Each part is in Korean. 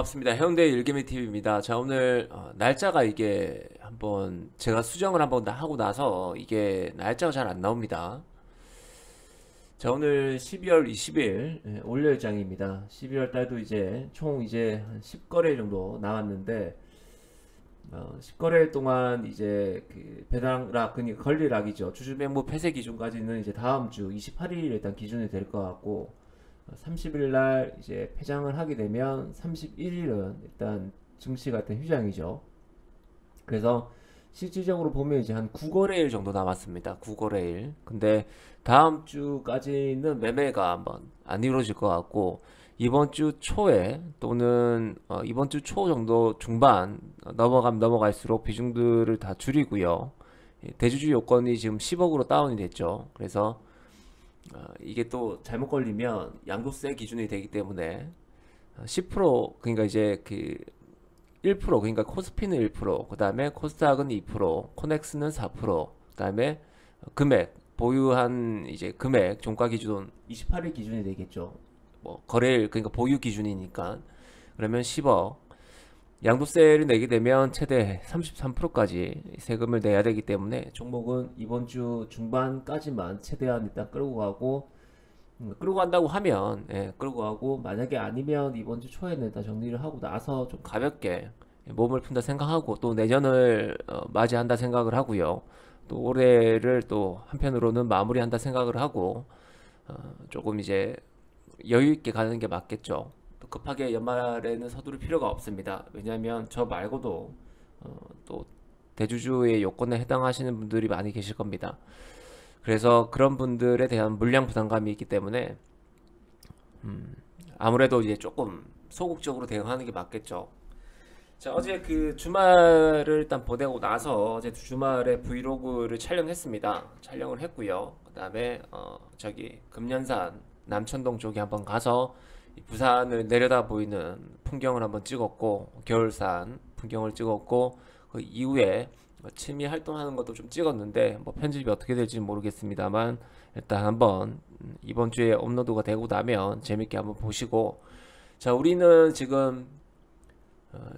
반갑습니다. 해운대 일개미 TV입니다. 자, 오늘 날짜가 이게 한번 제가 수정을 한번 하고 나서 이게 날짜가 잘 안 나옵니다. 자, 오늘 12월 20일 월요일장입니다. 12월 달도 이제 총 이제 한 10거래일 정도 나왔는데 10거래일 동안 이제 그 배당락 그러니까 권리락이죠. 주주명부 폐쇄 기준까지는 이제 다음 주 28일 일단 기준이 될 것 같고 30일 날 이제 폐장을 하게 되면 31일은 일단 증시 같은 휴장이죠. 그래서 실질적으로 보면 이제 한 9거래일 정도 남았습니다. 9거래일. 근데 다음 주까지는 매매가 한번 안 이루어질 것 같고 이번 주 초에 또는 이번 주 초 정도 중반 넘어가면 넘어갈수록 비중들을 다 줄이고요. 대주주 요건이 지금 10억으로 다운이 됐죠. 그래서 이게 또 잘못 걸리면 양도세 기준이 되기 때문에 10% 그러니까 이제 그 1% 그러니까 코스피는 1%, 그 다음에 코스닥은 2%, 코넥스는 4%, 그 다음에 금액 보유한 이제 금액 종가 기준 28일 기준이 되겠죠. 뭐 거래일 그러니까 보유 기준이니까 그러면 10억 양도세를 내게 되면 최대 33%까지 세금을 내야 되기 때문에 종목은 이번 주 중반까지만 최대한 일단 끌고 가고 끌고 간다고 하면 끌고 가고 만약에 아니면 이번 주 초에는 일단 정리를 하고 나서 좀 가볍게 몸을 푼다 생각하고 또 내년을 맞이한다 생각을 하고요. 또 올해를 또 한편으로는 마무리한다 생각을 하고 조금 이제 여유 있게 가는 게 맞겠죠. 또 급하게 연말에는 서두를 필요가 없습니다. 왜냐하면 저 말고도 또 대주주의 요건에 해당하시는 분들이 많이 계실 겁니다. 그래서 그런 분들에 대한 물량 부담감이 있기 때문에 아무래도 이제 조금 소극적으로 대응하는 게 맞겠죠. 자, 어제 그 주말을 일단 보내고 나서 어제 주말에 브이로그를 촬영했습니다. 촬영을 했고요. 그다음에 저기 금년산 남천동 쪽에 한번 가서 이 부산을 내려다 보이는 풍경을 한번 찍었고 겨울산 풍경을 찍었고 그 이후에 취미 활동하는 것도 좀 찍었는데 뭐 편집이 어떻게 될지 모르겠습니다만 일단 한번 이번 주에 업로드가 되고 나면 재밌게 한번 보시고 자 우리는 지금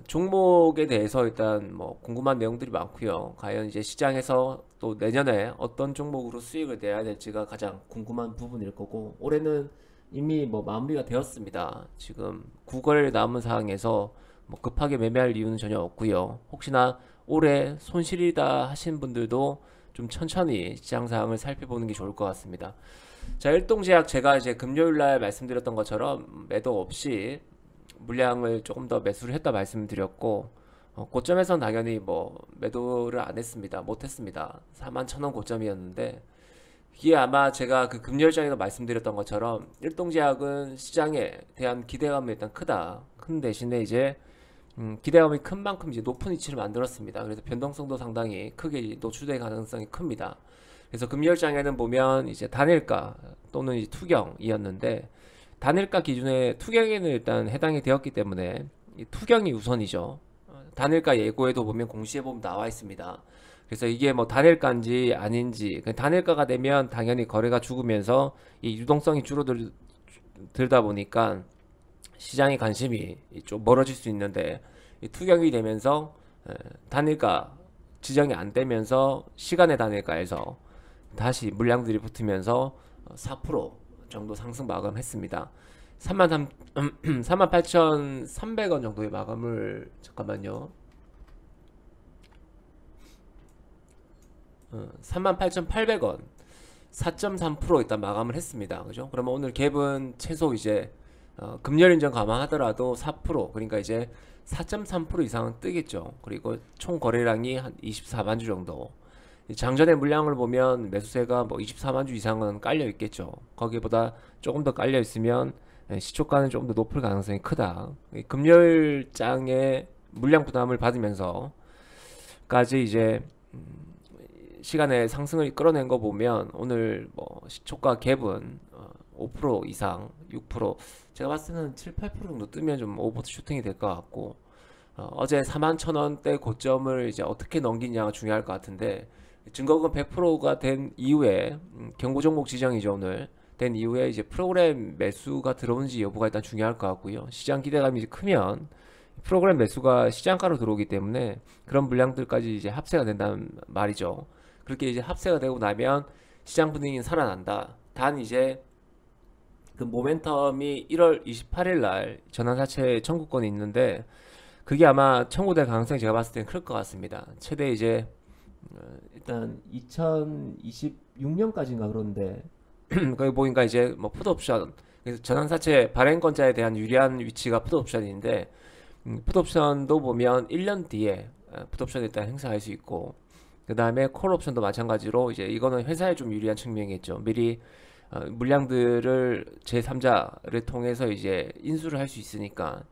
종목에 대해서 일단 뭐 궁금한 내용들이 많고요. 과연 이제 시장에서 또 내년에 어떤 종목으로 수익을 내야 될지가 가장 궁금한 부분일 거고 올해는 이미 뭐 마무리가 되었습니다. 지금 9거래일 남은 상황에서 뭐 급하게 매매할 이유는 전혀 없고요. 혹시나 올해 손실이다 하신 분들도 좀 천천히 시장 상황을 살펴보는 게 좋을 것 같습니다. 자, 일동제약 제가 이제 금요일 날 말씀드렸던 것처럼 매도 없이 물량을 조금 더 매수를 했다 말씀드렸고 고점에선 당연히 뭐 매도를 안 했습니다. 못 했습니다. 41,000원 고점이었는데 이게 아마 제가 그 금요일장에도 말씀드렸던 것처럼 일동제약은 시장에 대한 기대감이 일단 크다. 큰 대신에 이제 기대감이 큰 만큼 이제 높은 위치를 만들었습니다. 그래서 변동성도 상당히 크게 노출될 가능성이 큽니다. 그래서 금요일장에는 보면 이제 단일가 또는 이제 투경이었는데 단일가 기준에 투경에는 일단 해당이 되었기 때문에 이 투경이 우선이죠. 단일가 예고에도 보면 공시에 보면 나와 있습니다. 그래서 이게 뭐 단일가인지 아닌지 단일가가 되면 당연히 거래가 죽으면서 이 유동성이 줄어들다 보니까 시장의 관심이 좀 멀어질 수 있는데 이 투경이 되면서 단일가 지정이 안 되면서 시간의 단일가에서 다시 물량들이 붙으면서 4% 정도 상승 마감했습니다. 38,300원 정도의 마감을 잠깐만요. 38,800원 4.3% 일단 마감을 했습니다. 그죠? 그러면 오늘 갭은 최소 이제 금요일 인정 감안하더라도 4% 그러니까 이제 4.3% 이상은 뜨겠죠. 그리고 총 거래량이 한 24만 주 정도. 장전의 물량을 보면 매수세가 뭐 24만 주 이상은 깔려 있겠죠. 거기보다 조금 더 깔려 있으면 시초가는 조금 더 높을 가능성이 크다. 금요일 장에 물량 부담을 받으면서까지 이제 시간에 상승을 끌어낸 거 보면 오늘 뭐 시초가 갭은 5% 이상, 6% 제가 봤을 때는 7, 8% 정도 뜨면 좀 오버트 슈팅이 될 것 같고 어제 41,000원대 고점을 이제 어떻게 넘기냐가 중요할 것 같은데 증거금 100%가 된 이후에 경고 종목 지정이죠 오늘 된 이후에 이제 프로그램 매수가 들어오는지 여부가 일단 중요할 것 같고요. 시장 기대감이 크면 프로그램 매수가 시장가로 들어오기 때문에 그런 물량들까지 이제 합세가 된다는 말이죠. 그렇게 이제 합세가 되고 나면 시장 분위기는 살아난다. 단 이제 그 모멘텀이 1월 28일 날 전환사채 청구권이 있는데 그게 아마 청구될 가능성이 제가 봤을 땐 클 것 같습니다. 최대 이제 일단 2026년까지인가 그런데 거기 보니까 이제 뭐 풋옵션, 그래서 전환사채 발행권자에 대한 유리한 위치가 풋옵션인데 풋옵션도 보면 1년 뒤에 풋옵션 일단 행사할 수 있고, 그 다음에 콜옵션도 마찬가지로 이제 이거는 회사에 좀 유리한 측면이겠죠. 미리 물량들을 제3자를 통해서 이제 인수를 할 수 있으니까.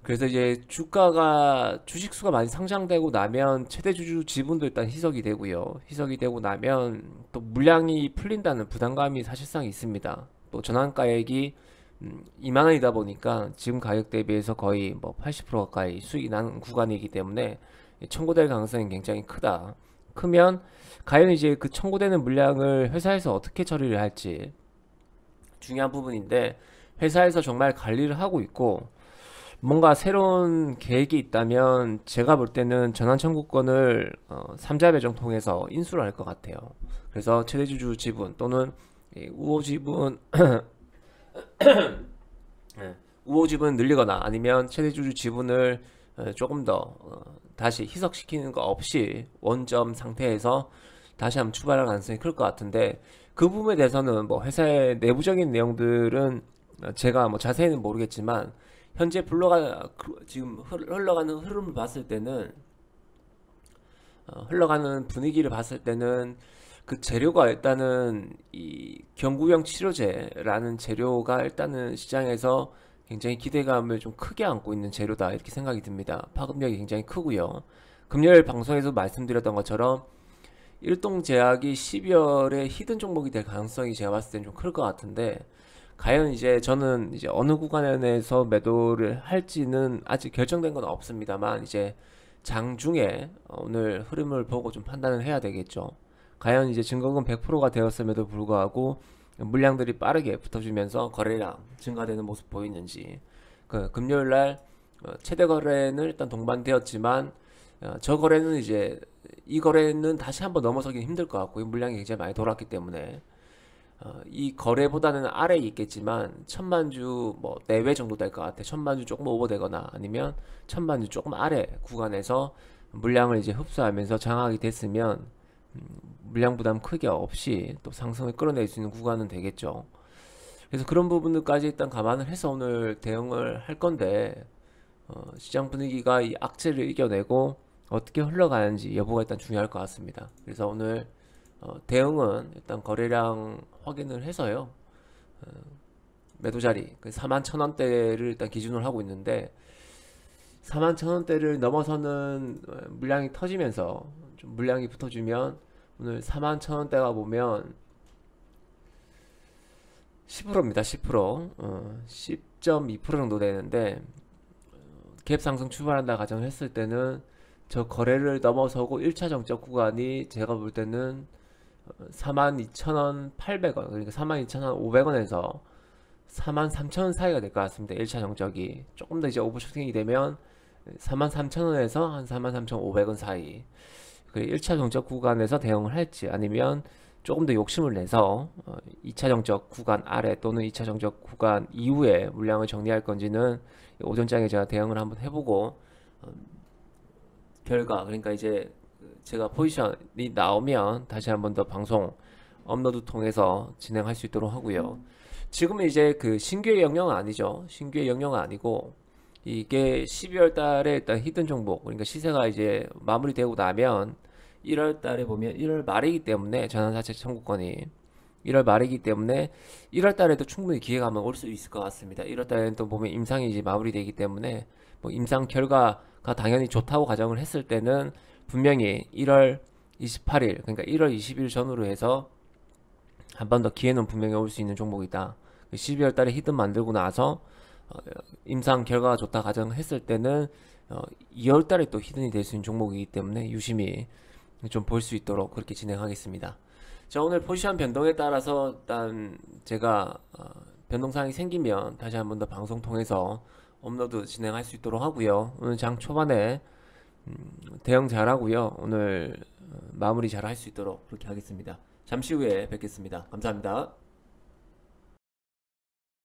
그래서 이제 주가가 주식수가 많이 상장되고 나면 최대 주주 지분도 일단 희석이 되고요. 희석이 되고 나면 또 물량이 풀린다는 부담감이 사실상 있습니다. 또 전환가액이 2만 원이다 보니까 지금 가격 대비해서 거의 뭐 80% 가까이 수익이 나는 구간이기 때문에 청구될 가능성이 굉장히 크다. 크면 과연 이제 그 청구되는 물량을 회사에서 어떻게 처리를 할지 중요한 부분인데, 회사에서 정말 관리를 하고 있고 뭔가 새로운 계획이 있다면 제가 볼 때는 전환 청구권을 3자 배정 통해서 인수를 할 것 같아요. 그래서 최대주주 지분 또는 우호 지분 우호 지분 늘리거나 아니면 최대주주 지분을 조금 더 다시 희석시키는 거 없이 원점 상태에서 다시 한번 출발할 가능성이 클 것 같은데, 그 부분에 대해서는 뭐 회사의 내부적인 내용들은 제가 뭐 자세히는 모르겠지만 현재 지금 흘러가는 흐름을 봤을 때는 흘러가는 분위기를 봤을 때는 그 재료가 일단은 이 경구용 치료제라는 재료가 일단은 시장에서 굉장히 기대감을 좀 크게 안고 있는 재료다 이렇게 생각이 듭니다. 파급력이 굉장히 크고요. 금요일 방송에서 말씀드렸던 것처럼 일동제약이 12월에 히든 종목이 될 가능성이 제가 봤을 땐 좀 클 것 같은데, 과연 이제 저는 이제 어느 구간에서 매도를 할지는 아직 결정된 건 없습니다만 이제 장중에 오늘 흐름을 보고 좀 판단을 해야 되겠죠. 과연 이제 증거금 100%가 되었음에도 불구하고 물량들이 빠르게 붙어주면서 거래량 증가되는 모습 보이는지. 그 금요일날 최대 거래는 일단 동반되었지만 저 거래는 이제 이 거래는 다시 한번 넘어서기 힘들 것 같고 물량이 굉장히 많이 돌았기 때문에 이 거래보다는 아래에 있겠지만 천만주 뭐 내외 정도 될 것 같아. 천만주 조금 오버되거나 아니면 천만주 조금 아래 구간에서 물량을 이제 흡수하면서 장악이 됐으면 물량 부담 크게 없이 또 상승을 끌어낼 수 있는 구간은 되겠죠. 그래서 그런 부분들까지 일단 감안을 해서 오늘 대응을 할 건데, 시장 분위기가 이 악재를 이겨내고 어떻게 흘러가는지 여부가 일단 중요할 것 같습니다. 그래서 오늘 대응은 일단 거래량 확인을 해서요. 매도 자리 41,000원대를 일단 기준으로 하고 있는데 41,000원대를 넘어서는 물량이 터지면서 좀 물량이 붙어주면 오늘 41,000원대가 보면 10%입니다. 10%. 10.2% 정도 되는데 갭 상승 출발한다 가정을 했을 때는 저 거래를 넘어서고 1차 정적 구간이 제가 볼 때는 42,800원, 그러니까 42,500원에서 43,000원 사이가 될 것 같습니다. 1차 정적이 조금 더 이제 오버슈팅이 되면 43,000원에서 한 43,500원 사이, 그 1차 정적 구간에서 대응을 할지 아니면 조금 더 욕심을 내서 2차 정적 구간 아래 또는 2차 정적 구간 이후에 물량을 정리할 건지는 오전장에 제가 대응을 한번 해보고 결과, 그러니까 이제 제가 포지션이 나오면 다시 한번 더 방송 업로드 통해서 진행할 수 있도록 하고요. 지금은 이제 그 신규의 영역은 아니죠. 신규의 영역은 아니고 이게 12월 달에 일단 히든 종목, 그러니까 시세가 이제 마무리되고 나면 1월 달에 보면 1월 말이기 때문에 전환사채 청구권이 1월 말이기 때문에 1월 달에도 충분히 기회가 한번 올 수 있을 것 같습니다. 1월 달에는 또 보면 임상이 이제 마무리되기 때문에 뭐 임상 결과가 당연히 좋다고 가정을 했을 때는 분명히 1월 28일, 그러니까 1월 20일 전후로 해서 한 번 더 기회는 분명히 올 수 있는 종목이다. 12월 달에 히든 만들고 나서 임상 결과가 좋다 가정했을 때는 2월 달에 또 히든이 될 수 있는 종목이기 때문에 유심히 좀 볼 수 있도록 그렇게 진행하겠습니다. 자, 오늘 포지션 변동에 따라서 일단 제가 변동사항이 생기면 다시 한 번 더 방송 통해서 업로드 진행할 수 있도록 하고요. 오늘 장 초반에 대응 잘하고요. 오늘 마무리 잘 할 수 있도록 그렇게 하겠습니다. 잠시 후에 뵙겠습니다. 감사합니다.